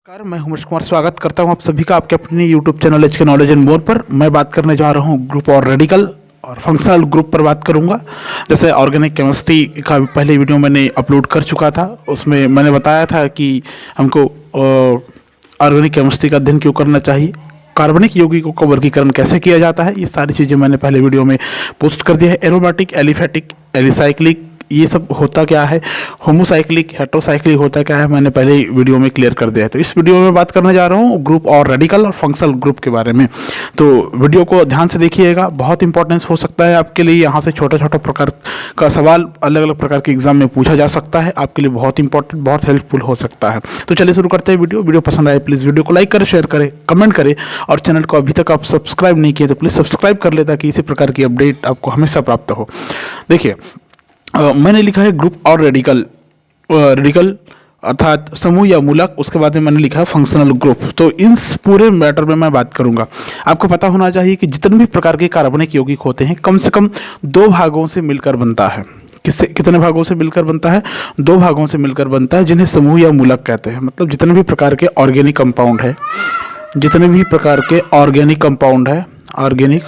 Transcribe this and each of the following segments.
नमस्कार, मैं उमेश कुमार स्वागत करता हूं आप सभी का आपके अपने YouTube channel HK knowledge and more पर। मैं बात करने जा रहा हूं ग्रुप और रेडिकल और फंक्शनल ग्रुप पर बात करूंगा। जैसे ऑर्गेनिक केमिस्ट्री का पहले वीडियो मैंने अपलोड कर चुका था, उसमें मैंने बताया था कि हमको ऑर्गेनिक केमिस्ट्री का अध्ययन क्यों करना चाहिए, कार्बनिक यौगिकों का वर्गीकरण कैसे किया जाता है, ये सारी चीज़ें मैंने पहले वीडियो में पोस्ट कर दिया है। एरोमेटिक, एलिफेटिक, एलिसाइक्लिक, ये सब होता क्या है, होमोसाइक्लिक, हेट्रोसाइक्लिक होता क्या है, मैंने पहले ही वीडियो में क्लियर कर दिया है। तो इस वीडियो में बात करने जा रहा हूँ ग्रुप और रेडिकल और फंक्शनल ग्रुप के बारे में। तो वीडियो को ध्यान से देखिएगा, बहुत इंपॉर्टेंस हो सकता है आपके लिए। यहाँ से छोटा छोटा प्रकार का सवाल अलग अलग प्रकार के एग्जाम में पूछा जा सकता है, आपके लिए बहुत इंपॉर्टेंट, बहुत हेल्पफुल हो सकता है। तो चलिए शुरू करते हैं। वीडियो पसंद आए प्लीज़ वीडियो को लाइक करें, शेयर करें, कमेंट करें, और चैनल को अभी तक आप सब्सक्राइब नहीं किए तो प्लीज़ सब्सक्राइब कर ले, ताकि इसी प्रकार की अपडेट आपको हमेशा प्राप्त हो। देखिए, मैंने लिखा है ग्रुप और रेडिकल, रेडिकल अर्थात समूह या मूलक, उसके बाद में मैंने लिखा है फंक्शनल ग्रुप। तो इस पूरे मैटर में मैं बात करूंगा। आपको पता होना चाहिए कि जितने भी प्रकार के कार्बनिक यौगिक होते हैं कम से कम दो भागों से मिलकर बनता है। कितने भागों से मिलकर बनता है? दो भागों से मिलकर बनता है, जिन्हें समूह या मूलक कहते हैं। मतलब जितने भी प्रकार के ऑर्गेनिक कंपाउंड है, जितने भी प्रकार के ऑर्गेनिक कंपाउंड है, ऑर्गेनिक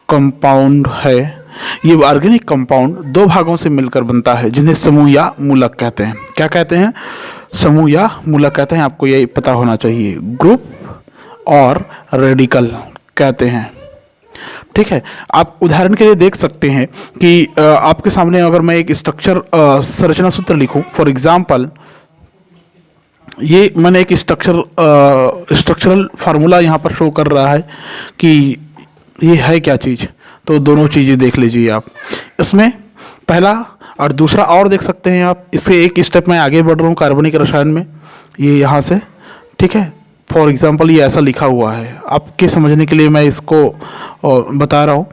कंपाउंड है, ये ऑर्गेनिक कंपाउंड दो भागों से मिलकर बनता है, जिन्हें समूह या मूलक कहते हैं। क्या कहते हैं? समूह या मूलक कहते हैं। आपको यही पता होना चाहिए, ग्रुप और रेडिकल कहते हैं। ठीक है, आप उदाहरण के लिए देख सकते हैं कि आपके सामने अगर मैं एक स्ट्रक्चर संरचना सूत्र लिखूं, फॉर एग्जांपल ये मैंने एक स्ट्रक्चरल फार्मूला यहाँ पर शो कर रहा है कि ये है क्या चीज़। तो दोनों चीज़ें देख लीजिए आप, इसमें पहला और दूसरा और देख सकते हैं आप। इससे एक स्टेप मैं आगे बढ़ रहा हूँ कार्बनिक रसायन में, ये यहाँ से, ठीक है। फॉर एग्जांपल ये ऐसा लिखा हुआ है, आपके समझने के लिए मैं इसको बता रहा हूँ,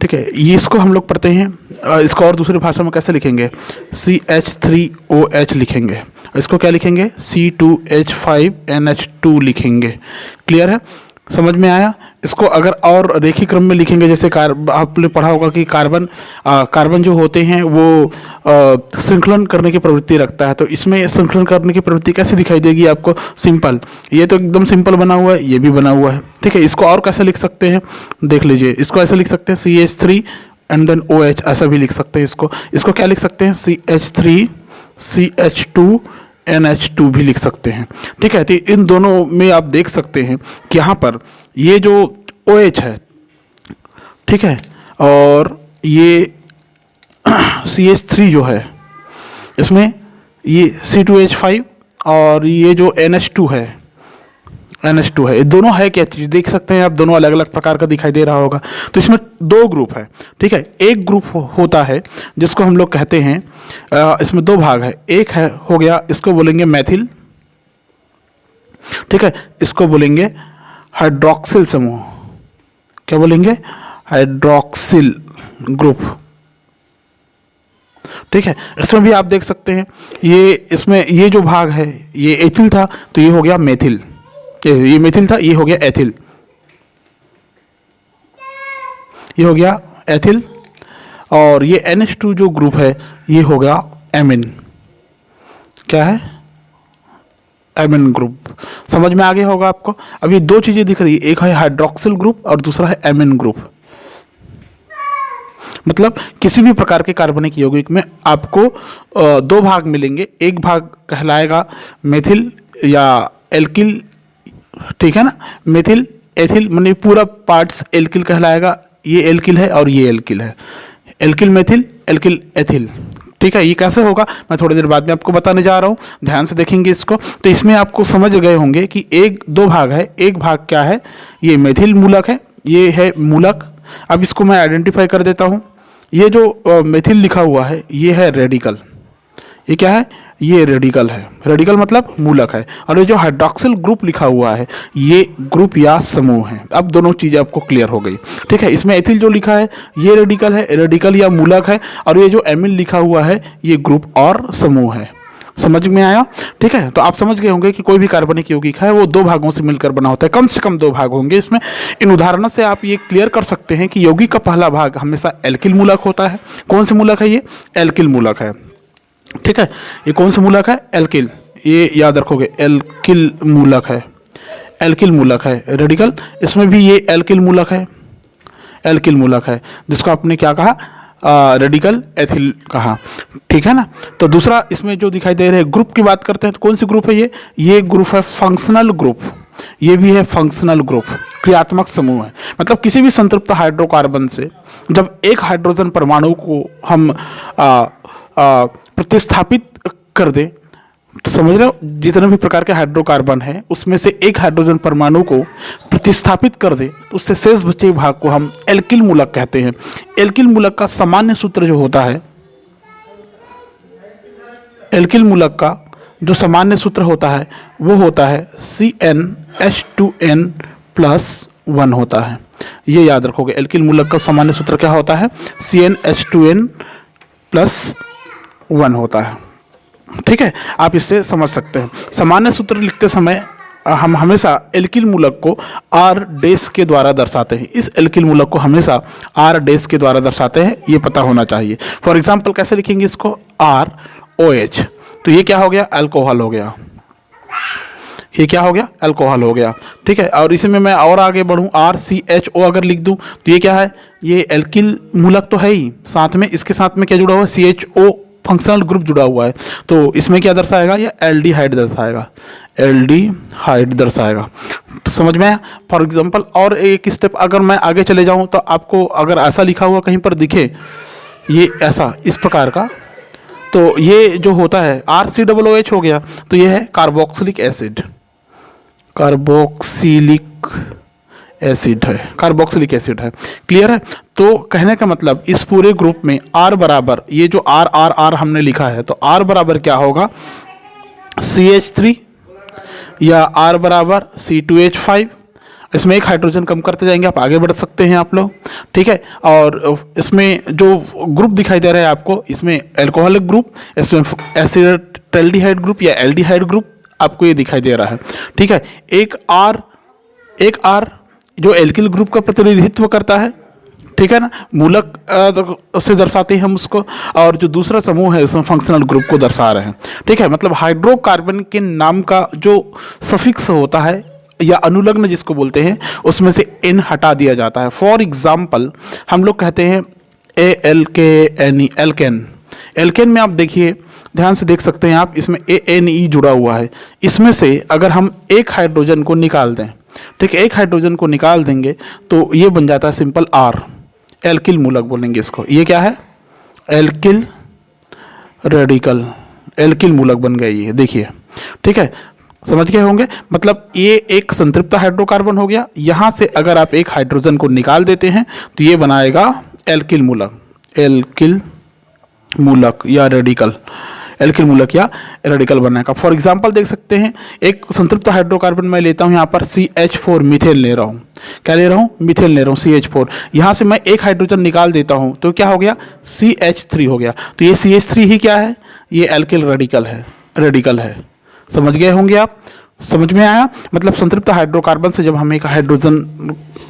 ठीक है। ये इसको हम लोग पढ़ते हैं, इसको और दूसरी भाषा में कैसे लिखेंगे? CH3OH लिखेंगे। इसको क्या लिखेंगे? C2H5NH2 लिखेंगे। क्लियर है? समझ में आया? इसको अगर और रेखीय क्रम में लिखेंगे, जैसे आपने पढ़ा होगा कि कार्बन जो होते हैं वो श्रृंखलन करने की प्रवृत्ति रखता है। तो इसमें श्रृंखलन करने की प्रवृत्ति कैसे दिखाई देगी आपको? सिंपल, ये तो एकदम सिंपल बना हुआ है, ये भी बना हुआ है, ठीक है। इसको और कैसे लिख सकते हैं? देख लीजिए, इसको ऐसे लिख सकते हैं CH3 एंड देन OH, ऐसा भी लिख सकते हैं। इसको क्या लिख सकते हैं? CH3 CH2 NH2 भी लिख सकते हैं, ठीक है। तो इन दोनों में आप देख सकते हैं कि यहाँ पर ये जो OH है, ठीक है, और ये CH3 जो है, इसमें ये C2H5 और ये जो NH2 है, ये दोनों है क्या चीज़? देख सकते हैं आप, दोनों अलग अलग प्रकार का दिखाई दे रहा होगा। तो इसमें दो ग्रुप है, ठीक है। एक ग्रुप होता है जिसको हम लोग कहते हैं, इसमें दो भाग है। एक है हो गया, इसको बोलेंगे मैथिल, ठीक है। इसको बोलेंगे हाइड्रोक्सिल समूह। क्या बोलेंगे? हाइड्रोक्सिल ग्रुप, ठीक है। इसमें भी आप देख सकते हैं, इसमें ये जो भाग है ये एथिल था, तो ये हो गया मेथिल। ये मेथिल था, ये हो गया एथिल, ये हो गया एथिल। और ये NH2 जो ग्रुप है ये हो गया एमिन। क्या है? Amine group. समझ में आ गया होगा आपको। अब ये दो चीजें दिख रही है, एक है हाइड्रोक्सिल ग्रुप और दूसरा है एमिन ग्रुप। मतलब किसी भी प्रकार के कार्बनिक यौगिक में आपको दो भाग मिलेंगे। एक भाग कहलाएगा मेथिल या एल्किल, ठीक है ना। मेथिल एथिल माने पूरा पार्ट्स एल्किल कहलाएगा। ये एल्किल है और ये एल्किल है, एल्किल मेथिल, एल्किल एथिल, ठीक है। ये कैसे होगा मैं थोड़ी देर बाद में आपको बताने जा रहा हूँ, ध्यान से देखेंगे इसको। तो इसमें आपको समझ गए होंगे कि दो भाग है। एक भाग क्या है? ये मेथिल मूलक है, ये है मूलक। अब इसको मैं आइडेंटिफाई कर देता हूँ। ये जो मेथिल लिखा हुआ है ये है रेडिकल। ये क्या है? ये रेडिकल है। रेडिकल मतलब मूलक है। और ये जो हाइड्रोक्सिल ग्रुप लिखा हुआ है ये ग्रुप या समूह है। अब दोनों चीज़ें आपको क्लियर हो गई, ठीक है। इसमें एथिल जो लिखा है ये रेडिकल है, रेडिकल या मूलक है। और ये जो एमिन लिखा हुआ है ये ग्रुप और समूह है। समझ में आया? ठीक है। तो आप समझ गए होंगे कि कोई भी कार्बनिक यौगिक है वो दो भागों से मिलकर बना होता है, कम से कम दो भाग होंगे इसमें। इन उदाहरणों से आप ये क्लियर कर सकते हैं कि यौगिक का पहला भाग हमेशा एल्किल मूलक होता है। कौन से मूलक है ये? एल्किल मूलक है, ठीक है। ये कौन सा मूलक है? एल्किल। ये याद रखोगे एल्किल मूलक है, एल्किल मूलक है रेडिकल। इसमें भी ये एल्किल मूलक है, एल्किल मूलक है, जिसको आपने क्या कहा, रेडिकल एथिल कहा, ठीक है ना। तो दूसरा इसमें जो दिखाई दे रहे हैं ग्रुप की बात करते हैं, तो कौन सी ग्रुप है ये ग्रुप है फंक्शनल ग्रुप। ये भी है फंक्शनल ग्रुप, क्रियात्मक समूह है। मतलब किसी भी संतृप्त हाइड्रोकार्बन से जब एक हाइड्रोजन परमाणु को हम प्रतिस्थापित कर दें, तो समझ रहे हो, जितने भी प्रकार के हाइड्रोकार्बन है उसमें से एक हाइड्रोजन परमाणु को प्रतिस्थापित कर दे, तो उससे शेष बचे भाग को हम एल्किल मूलक कहते हैं। एल्किल मूलक का सामान्य सूत्र जो होता है, एल्किल मूलक का जो सामान्य सूत्र होता है वो होता है CnH2n+1 होता है। ये याद रखोगे, एल्किल मूलक का सामान्य सूत्र क्या होता है, CnH2n+1 होता है, ठीक है। आप इससे समझ सकते हैं। सामान्य सूत्र लिखते समय हम हमेशा एल्किल मूलक को R डैश के द्वारा दर्शाते हैं। इस एल्किल मूलक को हमेशा R डैश के द्वारा दर्शाते हैं, ये पता होना चाहिए। फॉर एग्जांपल कैसे लिखेंगे इसको, ROH, तो ये क्या हो गया, अल्कोहल हो गया। ये क्या हो गया, अल्कोहल हो गया, ठीक है। और इसमें मैं और आगे बढ़ूं, RCHO अगर लिख दूं तो ये क्या है, ये एल्किल मूलक तो है ही, साथ में इसके साथ में क्या जुड़ा हुआ है, CHO फंक्शनल ग्रुप जुड़ा हुआ है। तो इसमें क्या दर्शाएगा, ये एल्डिहाइड दर्शाएगा, एल्डिहाइड दर्शाएगा। तो समझ में आया। फॉर एग्जांपल और एक स्टेप अगर मैं आगे चले जाऊं, तो आपको अगर ऐसा लिखा हुआ कहीं पर दिखे, ये ऐसा इस प्रकार का, तो ये जो होता है RCOOH हो गया, तो ये है कार्बोक्सिलिक एसिड, कार्बोक्सिलिक एसिड है, कार्बोक्सिलिक एसिड है। क्लियर है। तो कहने का मतलब इस पूरे ग्रुप में R बराबर, ये जो R हमने लिखा है, तो R बराबर क्या होगा, CH3 या R बराबर C2H5। इसमें एक हाइड्रोजन कम करते जाएंगे, आप आगे बढ़ सकते हैं आप लोग, ठीक है। और इसमें जो ग्रुप दिखाई दे रहा है आपको, इसमें एल्कोहलिक ग्रुप, इसमें एसिटाल्डिहाइड ग्रुप या एल्डिहाइड ग्रुप आपको ये दिखाई दे रहा है, ठीक है। एक R जो एल्किल ग्रुप का प्रतिनिधित्व करता है, ठीक है ना, मूलक से दर्शाते हैं हम उसको, और जो दूसरा समूह है उसमें फंक्शनल ग्रुप को दर्शा रहे हैं, ठीक है। मतलब हाइड्रोकार्बन के नाम का जो सफिक्स होता है या अनुलग्न जिसको बोलते हैं, उसमें से N हटा दिया जाता है। फॉर एग्जाम्पल हम लोग कहते हैं ALKNE, एल्केन। एल्केन में आप देखिए, ध्यान से देख सकते हैं आप, इसमें ANE जुड़ा हुआ है। इसमें से अगर हम एक हाइड्रोजन को निकाल दें, ठीक है, एक हाइड्रोजन को निकाल देंगे तो ये बन जाता है सिंपल R, एल्किल मूलक बोलेंगे इसको। ये क्या है, एल्किल रेडिकल, एल्किल मूलक बन गया ये, देखिए, ठीक है, समझ गए होंगे। मतलब ये एक संतृप्त हाइड्रोकार्बन हो गया, यहाँ से अगर आप एक हाइड्रोजन को निकाल देते हैं तो ये बनाएगा एल्किल मूलक, एल्किल मूलक या रेडिकल, एल्किल मूलक या रेडिकल बनाएगा। फॉर एग्जांपल देख सकते हैं, एक संतृप्त हाइड्रोकार्बन मैं लेता हूं, यहाँ पर CH4 मीथेन ले रहा हूँ, क्या ले रहा हूँ, मीथेन ले रहा हूँ CH4। यहाँ से मैं एक हाइड्रोजन निकाल देता हूँ तो क्या हो गया, CH3 हो गया। तो ये CH3 ही क्या है, ये एल्किल रेडिकल है, रेडिकल है। समझ गए होंगे आप, समझ में आया। मतलब संतृप्त हाइड्रोकार्बन से जब हम एक हाइड्रोजन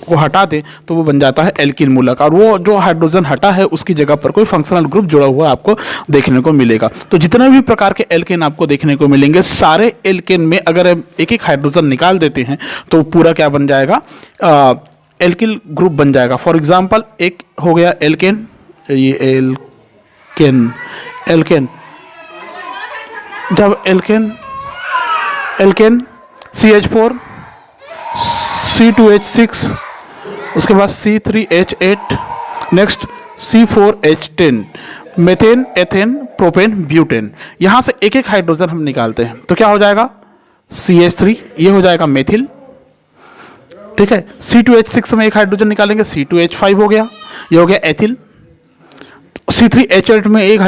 को हटा दें तो वो बन जाता है एल्किल मूलक, और वो जो हाइड्रोजन हटा है उसकी जगह पर कोई फंक्शनल ग्रुप जुड़ा हुआ आपको देखने को मिलेगा। तो जितने भी प्रकार के एल्केन आपको देखने को मिलेंगे, सारे एल्केन में अगर एक एक हाइड्रोजन निकाल देते हैं तो पूरा क्या बन जाएगा, एल्किल ग्रुप बन जाएगा। फॉर एग्जाम्पल एक हो गया एल्केन, ये एल्केन, एल्केन जब एल्केन CH4 C2H6, उसके बाद C3H8, next C4H10, methane, ethane, propane, butane. यहाँ से एक एक हाइड्रोजन हम निकालते हैं तो क्या हो जाएगा, CH3, ये हो जाएगा मेथिल, ठीक है। C2H6 में एक हाइड्रोजन निकालेंगे, C2H5 हो गया, ये हो गया एथिल। C3H8 में एक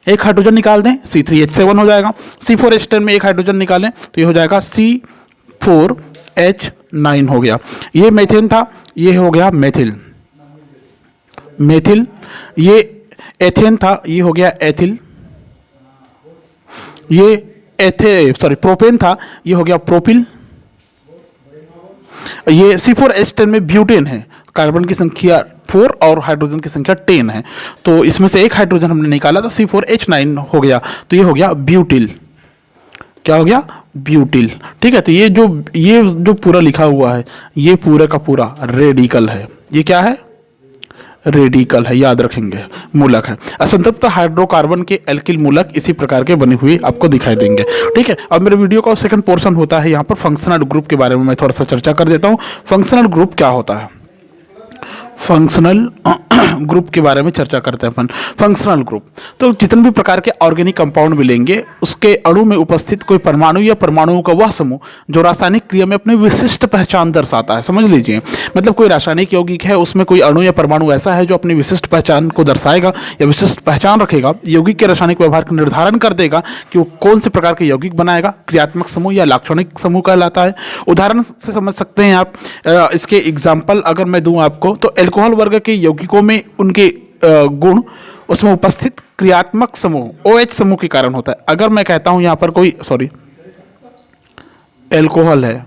एक हाइड्रोजन निकाल दें, C3H7 हो जाएगा। C4H10 में एक हाइड्रोजन निकालें तो ये हो जाएगा C4H9 हो गया। ये मेथेन था, ये हो गया मेथिल, मेथिल। ये एथेन था, ये हो गया एथिल। ये प्रोपेन था, ये हो गया प्रोपिल। ये C4H10 में ब्यूटेन है, कार्बन की संख्या 4 और हाइड्रोजन की संख्या 10 है, तो इसमें से एक हाइड्रोजन हमने निकाला तो C4H9 हो गया, तो ये हो गया ब्यूटिल। क्या हो गया? ब्यूटिल। ठीक है, तो ये जो पूरा लिखा हुआ है ये पूरा का पूरा रेडिकल है। ये क्या है? रेडिकल है, याद रखेंगे, मूलक है। असंतृप्त हाइड्रोकार्बन के एल्किल मूलक इसी प्रकार के बने हुए आपको दिखाई देंगे। ठीक है, अब मेरे वीडियो का सेकंड पोर्शन होता है यहाँ पर फंक्शनल ग्रुप के बारे में मैं थोड़ा सा चर्चा कर देता हूँ। फंक्शनल ग्रुप क्या होता है? फंक्शनल ग्रुप के बारे में चर्चा करते हैं अपन। फंक्शनल ग्रुप तो जितने भी प्रकार के ऑर्गेनिक कंपाउंड मिलेंगे उसके अणु में उपस्थित कोई परमाणु या परमाणुओं का वह समूह जो रासायनिक क्रिया में अपनी विशिष्ट पहचान दर्शाता है। समझ लीजिए, मतलब कोई रासायनिक यौगिक है, उसमें कोई अणु या परमाणु ऐसा है जो अपनी विशिष्ट पहचान को दर्शाएगा या विशिष्ट पहचान रखेगा, यौगिक के रासायनिक व्यवहार का निर्धारण कर देगा कि वो कौन से प्रकार के यौगिक बनाएगा। क्रियात्मक समूह या लाक्षणिक समूह कहलाता है। उदाहरण से समझ सकते हैं आप, इसके एग्जाम्पल अगर मैं दूं आपको तो एल्कोहल वर्ग के यौगिकों में उनके गुण उसमें उपस्थित क्रियात्मक समूह OH समूह के कारण होता है। अगर मैं कहता हूं यहां पर कोई एल्कोहल है,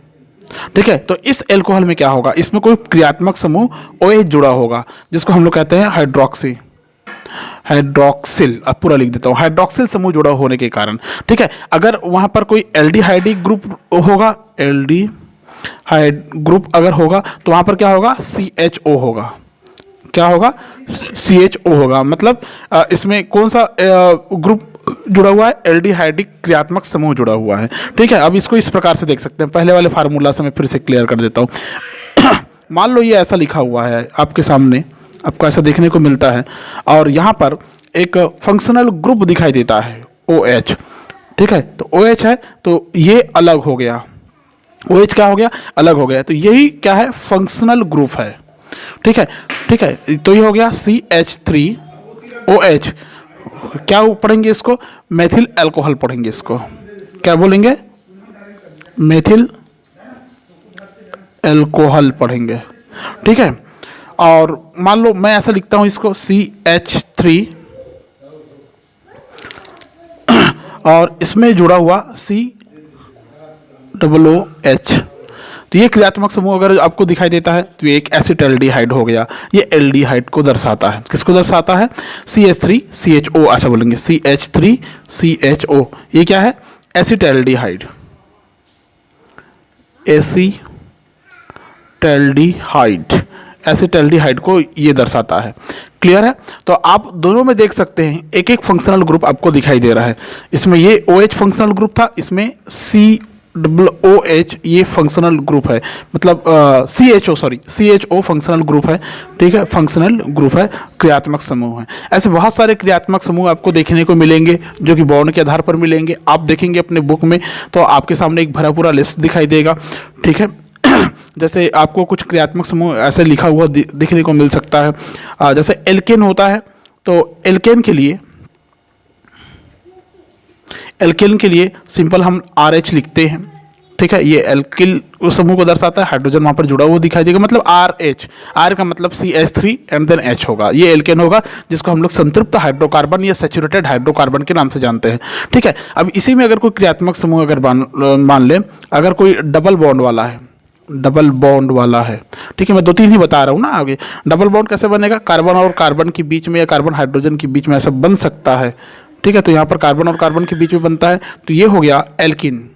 ठीक है, तो इस एल्कोहल में क्या होगा? इसमें कोई क्रियात्मक समूह OH जुड़ा होगा जिसको हम लोग कहते हैं हाइड्रोक्सिल। अब पूरा लिख देता हूं, हाइड्रोक्सिल समूह जुड़ा होने के कारण। ठीक है, अगर वहां पर कोई एल्डिहाइड ग्रुप होगा, एल्डिहाइड ग्रुप अगर होगा तो वहां पर क्या होगा? CHO होगा। क्या होगा? CHO होगा। मतलब इसमें कौन सा ग्रुप जुड़ा हुआ है? एल्डिहाइडिक क्रियात्मक समूह जुड़ा हुआ है। ठीक है, अब इसको इस प्रकार से देख सकते हैं। पहले वाले फार्मूला से मैं फिर से क्लियर कर देता हूं। मान लो ये ऐसा लिखा हुआ है आपके सामने, आपको ऐसा देखने को मिलता है और यहाँ पर एक फंक्शनल ग्रुप दिखाई देता है OH। ठीक है, तो OH है तो ये अलग हो गया। OH क्या हो गया? अलग हो गया। तो यही क्या है? फंक्शनल ग्रुप है। ठीक है, ठीक है, तो ये हो गया CH3OH। क्या पढ़ेंगे इसको? मेथिल अल्कोहल पढ़ेंगे इसको। क्या बोलेंगे? मेथिल अल्कोहल पढ़ेंगे। ठीक है, और मान लो मैं ऐसा लिखता हूं इसको CH3 और इसमें जुड़ा हुआ COOH। तो ये क्रियात्मक समूह अगर आपको दिखाई देता है तो ये एक एसिटाल्डिहाइड हो गया। ये एल्डिहाइड को दर्शाता है। किसको दर्शाता है? CH3CHO ऐसा बोलेंगे, CH3CHO। ये क्या है? एसिटाल्डिहाइड। एसिटाल्डिहाइड को ये दर्शाता है। क्लियर है? तो आप दोनों में देख सकते हैं एक एक फंक्शनल ग्रुप आपको दिखाई दे रहा है। इसमें ये OH फंक्शनल ग्रुप था, इसमें COOH ये फंक्शनल ग्रुप है, मतलब CHO फंक्शनल ग्रुप है। ठीक है, फंक्शनल ग्रुप है, क्रियात्मक समूह है। ऐसे बहुत सारे क्रियात्मक समूह आपको देखने को मिलेंगे जो कि बॉन्ड के आधार पर मिलेंगे। आप देखेंगे अपने बुक में तो आपके सामने एक भरा पूरा लिस्ट दिखाई देगा। ठीक है, जैसे आपको कुछ क्रियात्मक समूह ऐसे लिखा हुआ दिखने को मिल सकता है। जैसे एल्केन होता है तो एल्केन के लिए सिंपल हम RH लिखते हैं। ठीक है, ये एल्किल समूह को दर्शाता है। हाइड्रोजन वहां पर जुड़ा हुआ दिखाई देगा, मतलब RH। R का मतलब CH3 एंड देन H होगा। ये एल्केन होगा जिसको हम लोग संतृप्त हाइड्रोकार्बन या सैचुरेटेड हाइड्रोकार्बन के नाम से जानते हैं। ठीक है, अब इसी में अगर कोई क्रियात्मक समूह अगर मान ले, अगर कोई डबल बॉन्ड वाला है, ठीक है, मैं 2-3 ही बता रहा हूँ ना आगे। डबल बॉन्ड कैसे बनेगा? कार्बन और कार्बन के बीच में या कार्बन हाइड्रोजन के बीच में ऐसा बन सकता है। ठीक है, तो यहाँ पर कार्बन और कार्बन के बीच में बनता है, तो ये हो गया एल्किन।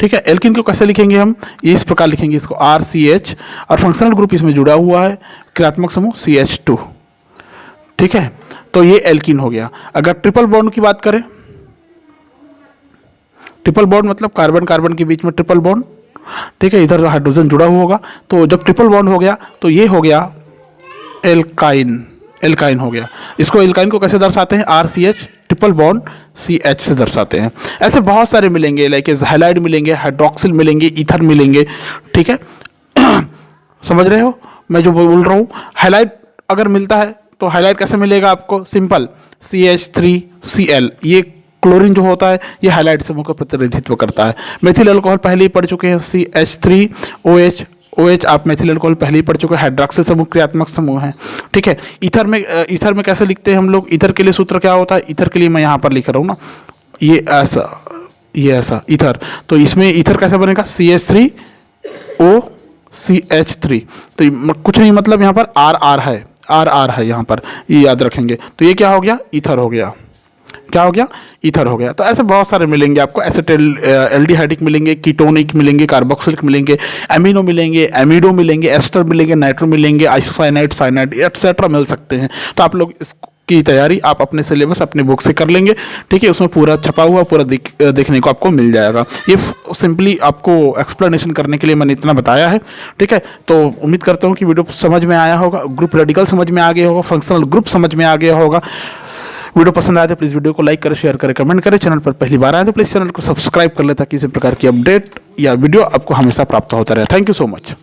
ठीक है, एल्किन को कैसे लिखेंगे हम? ये इस प्रकार लिखेंगे इसको RCH और फंक्शनल ग्रुप इसमें जुड़ा हुआ है, क्रियात्मक समूह CH2। ठीक है, तो ये एल्किन हो गया। अगर ट्रिपल बॉन्ड की बात करें, ट्रिपल बॉन्ड मतलब कार्बन कार्बन के बीच में ट्रिपल बॉन्ड। ठीक है, इधर हाइड्रोजन जुड़ा हुआ होगा, तो जब ट्रिपल बॉन्ड हो गया तो ये हो गया एल्काइन हो गया। इसको एल्काइन को कैसे दर्शाते हैं? RCH ट्रिपल बॉन्ड CH से दर्शाते हैं। ऐसे बहुत सारे मिलेंगे, लाइक हैलाइड मिलेंगे, हाइड्रोक्सिल मिलेंगे, ईथर मिलेंगे। ठीक है, समझ रहे हो मैं जो बोल रहा हूँ? हैलाइड अगर मिलता है तो हैलाइड कैसे मिलेगा आपको? Simple CH3Cl। ये क्लोरीन जो होता है ये हैलाइड समूह का प्रतिनिधित्व करता है। मेथिल अल्कोहल पहले ही पढ़ चुके हैं, CH3OH। आप मेथिल अल्कोहल पहले ही पढ़ चुके हैं। हाइड्रोक्सिल समूह क्रियात्मक समूह है। ठीक है, ईथर में कैसे लिखते हैं हम लोग? ईथर के लिए सूत्र क्या होता है? ईथर के लिए मैं यहाँ पर लिख रहा हूँ ना, ये ऐसा ईथर। तो इसमें ईथर कैसे बनेगा? CH3 OCH3। तो कुछ नहीं, मतलब यहाँ पर RR है, RR है यहाँ पर, ये याद रखेंगे। तो ये क्या हो गया, ईथर हो गया। क्या हो गया, ईथर हो गया। तो ऐसे बहुत सारे मिलेंगे आपको, एसिटिल एल्डिहाइडिक मिलेंगे, कीटोनिक मिलेंगे, कार्बोक्सिलिक मिलेंगे, एमिनो मिलेंगे, एमिडो मिलेंगे, एस्टर मिलेंगे, नाइट्रो मिलेंगे, आइसोसाइनाइड, साइनाइड एटसेट्रा मिल सकते हैं। तो आप लोग की तैयारी आप अपने सिलेबस अपने बुक से कर लेंगे, ठीक है। उसमें पूरा छपा हुआ पूरा देखने को आपको मिल जाएगा। ये सिंपली आपको एक्सप्लेनेशन करने के लिए मैंने इतना बताया है, ठीक है। तो उम्मीद करता हूँ कि वीडियो समझ में आया होगा, ग्रुप रेडिकल समझ में आ गया होगा, फंक्शनल ग्रुप समझ में आ गया होगा। वीडियो पसंद आए तो प्लीज़ वीडियो को लाइक करें, शेयर करें, कमेंट करें। चैनल पर पहली बार आए तो प्लीज़ चैनल को सब्सक्राइब कर ले, ताकि इसी प्रकार की अपडेट या वीडियो आपको हमेशा प्राप्त होता रहे। Thank you so much.